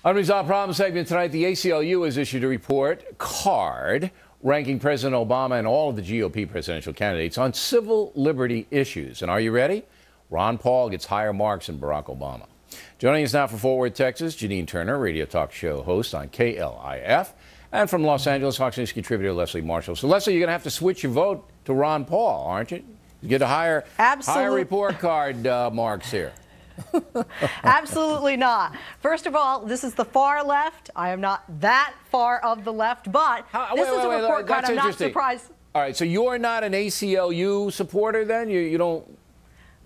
Unresolved Problem segment tonight. The ACLU has issued a report card ranking President Obama and all of the GOP presidential candidates on civil liberty issues. And are you ready? Ron Paul gets higher marks than Barack Obama. Joining us now from Fort Worth, Texas, Janine Turner, radio talk show host on KLIF. And from Los Angeles, Fox News contributor Leslie Marshall. So, Leslie, you're going to have to switch your vote to Ron Paul, aren't you? You get a higher report card marks here. Absolutely not. First of all, this is the far left. I am not that far of the left, but this is a report card. I'm not surprised. All right, so you're not an ACLU supporter then? You don't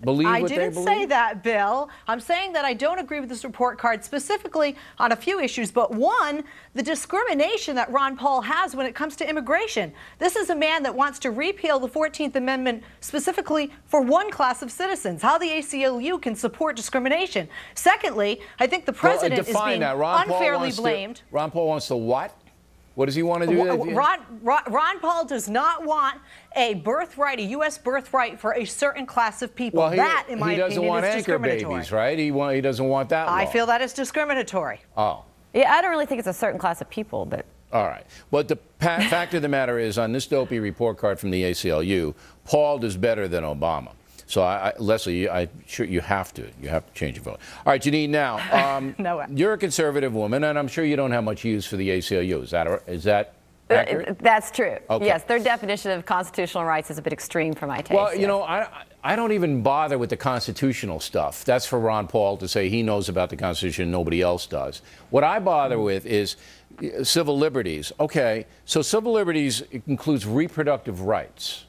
believe what they believe? I didn't say that, Bill. I'm saying that I don't agree with this report card specifically on a few issues, but one, the discrimination that Ron Paul has when it comes to immigration. This is a man that wants to repeal the 14th Amendment specifically for one class of citizens. How the ACLU can support discrimination. Secondly, I think the president is being unfairly blamed. Ron Paul wants to what? What does he want to do? Ron Paul does not want a birthright, a U.S. birthright for a certain class of people. Well, that, in my opinion, is discriminatory. He doesn't want anchor babies, right? He doesn't want that law. I feel that is discriminatory. Oh. Yeah, I don't really think it's a certain class of people, but... All right. But the fact of the matter is, on this dopey report card from the ACLU, Paul does better than Obama. So, Leslie, I'm sure you have to change your vote. All right, Janine, now, no way. You're a conservative woman, and I'm sure you don't have much use for the ACLU. Is that accurate? That's true. Okay. Yes, their definition of constitutional rights is a bit extreme for my taste. Well, you know, I don't even bother with the constitutional stuff. That's for Ron Paul to say he knows about the Constitution, nobody else does. What I bother with is civil liberties. Okay, so civil liberties includes reproductive rights.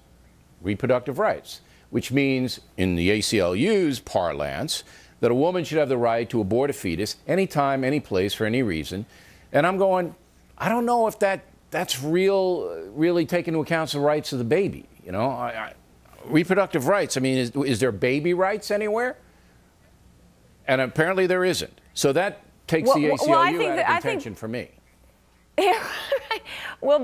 Reproductive rights. Which means, in the ACLU's parlance, that a woman should have the right to abort a fetus anytime, any place, for any reason. And I'm going, I don't know if that's really taking into account the rights of the baby. You know, reproductive rights. I mean, is there baby rights anywhere? And apparently there isn't. So that takes the ACLU out of contention for me. Yeah, right. Well,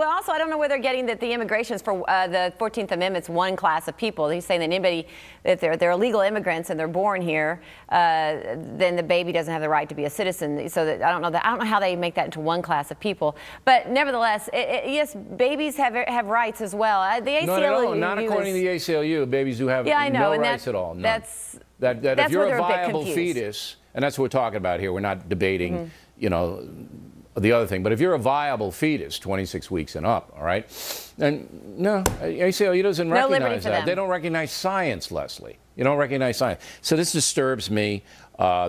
also, I don't know where they're getting that the immigration is for the 14th Amendment's one class of people. He's saying that anybody, if they're illegal immigrants and they're born here, then the baby doesn't have the right to be a citizen. So that, I don't know how they make that into one class of people. But nevertheless, yes, babies have rights as well. The ACLU, no, not according to the ACLU. Babies do have no rights at all. None. That's if you're a viable fetus, and that's what we're talking about here. We're not debating, you know, the other thing, but if you're a viable fetus, 26 weeks and up, all right, then no, ACLU doesn't recognize that. They don't recognize science, Leslie. You don't recognize science. So this disturbs me.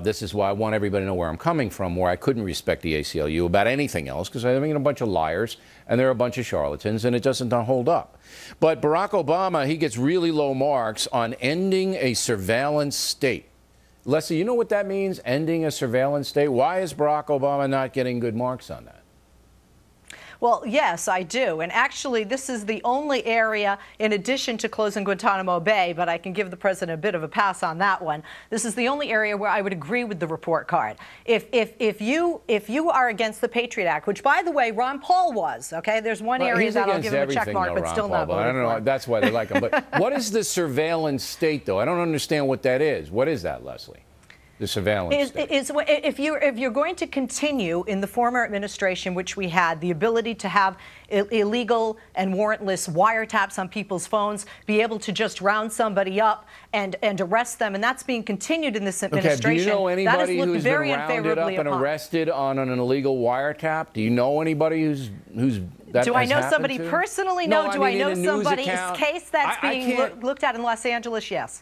This is why I want everybody to know where I'm coming from, where I couldn't respect the ACLU about anything else, because I mean a bunch of liars, and they're a bunch of charlatans, and it doesn't hold up. But Barack Obama, he gets really low marks on ending a surveillance state. Leslie, you know what that means, ending a surveillance state? Why is Barack Obama not getting good marks on that? Well, yes, I do. And actually, this is the only area, in addition to closing Guantanamo Bay, but I can give the president a bit of a pass on that one. This is the only area where I would agree with the report card. If you are against the Patriot Act, which, by the way, Ron Paul was, okay? There's one area that I'll give him a check mark, but still not voting for him. I don't know. That's why they like him. But what is the surveillance state, though? I don't understand what that is. What is that, Leslie? The surveillance if you're going to continue in the former administration, which we had, the ability to have illegal and warrantless wiretaps on people's phones, be able to just round somebody up and arrest them, and that's being continued in this administration. Okay, do you know anybody who's been rounded up and arrested on an illegal wiretap? Do you know anybody who's that Do I know somebody personally? No. Do I know somebody's case that's being looked at in Los Angeles? Yes.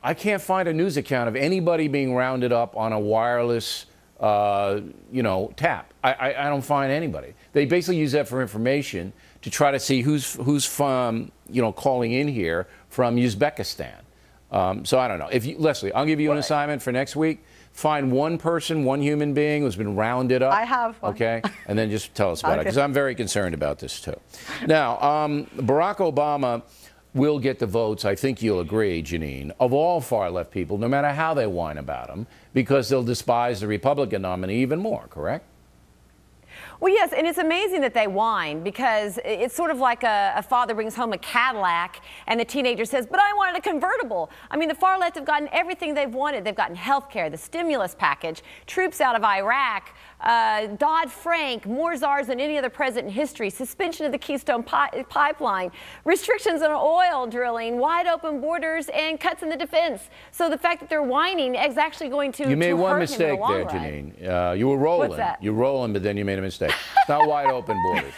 I can't find a news account of anybody being rounded up on a wireless, you know, tap. I don't find anybody. They basically use that for information to try to see who's from, you know, calling in here from Uzbekistan. So I don't know. Leslie, I'll give you an assignment for next week. Find one person, one human being who's been rounded up. I have one. Okay, and then just tell us about it, because I'm very concerned about this too. Now, Barack Obama will get the votes, I think you'll agree, Janine, of all far-left people, no matter how they whine about him, because they'll despise the Republican nominee even more, correct? Well, yes, and it's amazing that they whine, because it's sort of like a father brings home a Cadillac and the teenager says, but I wanted a convertible. I mean, the far left have gotten everything they've wanted. They've gotten health care, the stimulus package, troops out of Iraq, Dodd-Frank, more czars than any other president in history, suspension of the Keystone Pipeline, restrictions on oil drilling, wide open borders, and cuts in the defense. So the fact that they're whining is actually going to You made one hurt mistake him in the there, long run. Janine. You were rolling. What's that? You're rolling, but then you made a mistake. It's not wide open borders.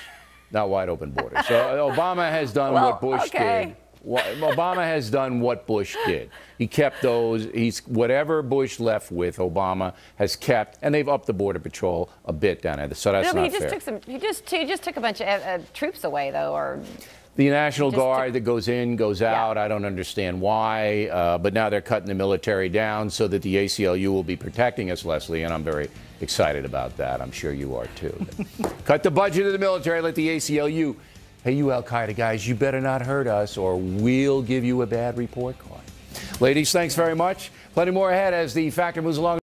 Not wide open borders. So Obama has done what Bush did. Obama has done what Bush did. He kept those. Whatever Bush left with, Obama has kept, and they've upped the border patrol a bit down there. So that's not fair. He just took a bunch of troops away, though, or. The National Guard that goes in, goes out. I don't understand why, but now they're cutting the military down so that the ACLU will be protecting us, Leslie, and I'm very excited about that. I'm sure you are, too. Cut the budget of the military, let the ACLU. Hey, you Al-Qaeda guys, you better not hurt us or we'll give you a bad report card. Ladies, thanks very much. Plenty more ahead as the Factor moves along.